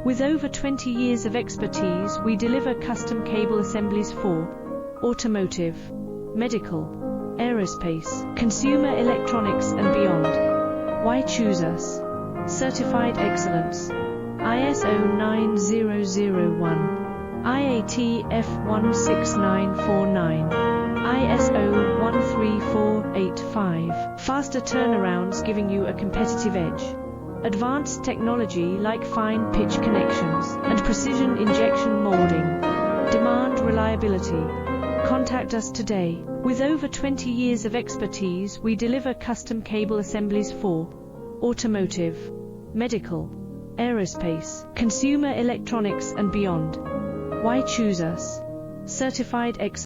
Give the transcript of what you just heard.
With over 20 years of expertise, we deliver custom cable assemblies for automotive, medical, aerospace, consumer electronics and beyond. Why choose us? Certified excellence. ISO 9001, IATF 16949, ISO 13485. Faster turnarounds giving you a competitive edge. Advanced technology like fine pitch connections and precision injection molding. Demand reliability. Contact us today. With over 20 years of expertise, we deliver custom cable assemblies for automotive, medical, aerospace, consumer electronics and beyond. Why choose us? Certified excellence.